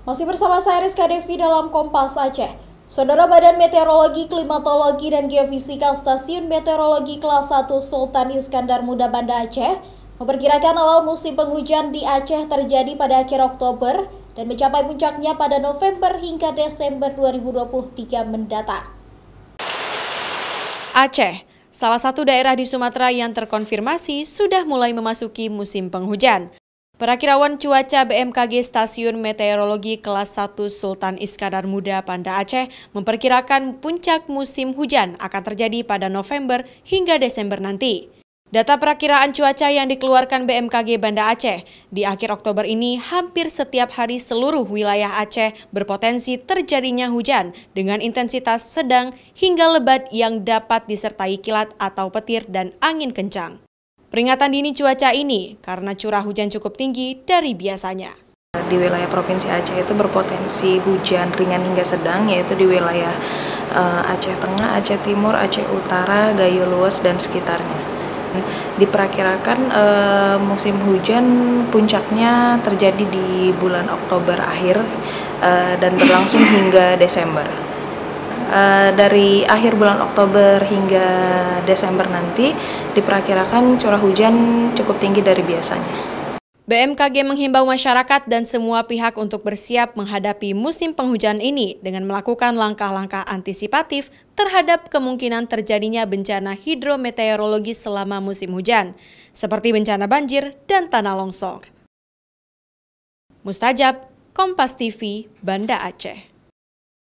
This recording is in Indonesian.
Masih bersama saya Rizka Devi dalam Kompas Aceh. Saudara Badan Meteorologi, Klimatologi, dan Geofisika Stasiun Meteorologi Kelas 1 Sultan Iskandar Muda Banda Aceh memperkirakan awal musim penghujan di Aceh terjadi pada akhir Oktober dan mencapai puncaknya pada November hingga Desember 2023 mendatang. Aceh, salah satu daerah di Sumatera yang terkonfirmasi sudah mulai memasuki musim penghujan. Perakirawan cuaca BMKG Stasiun Meteorologi Kelas 1 Sultan Iskandar Muda Banda Aceh memperkirakan puncak musim hujan akan terjadi pada November hingga Desember nanti. Data perakiraan cuaca yang dikeluarkan BMKG Banda Aceh, di akhir Oktober ini hampir setiap hari seluruh wilayah Aceh berpotensi terjadinya hujan dengan intensitas sedang hingga lebat yang dapat disertai kilat atau petir dan angin kencang. Peringatan dini cuaca ini karena curah hujan cukup tinggi dari biasanya. Di wilayah Provinsi Aceh itu berpotensi hujan ringan hingga sedang, yaitu di wilayah Aceh Tengah, Aceh Timur, Aceh Utara, Gayo Luas, dan sekitarnya. Diperkirakan musim hujan puncaknya terjadi di bulan Oktober akhir dan berlangsung hingga Desember. Dari akhir bulan Oktober hingga Desember nanti diperkirakan curah hujan cukup tinggi dari biasanya. BMKG menghimbau masyarakat dan semua pihak untuk bersiap menghadapi musim penghujan ini dengan melakukan langkah-langkah antisipatif terhadap kemungkinan terjadinya bencana hidrometeorologi selama musim hujan, seperti bencana banjir dan tanah longsor. Mustajab, Kompas TV, Banda Aceh.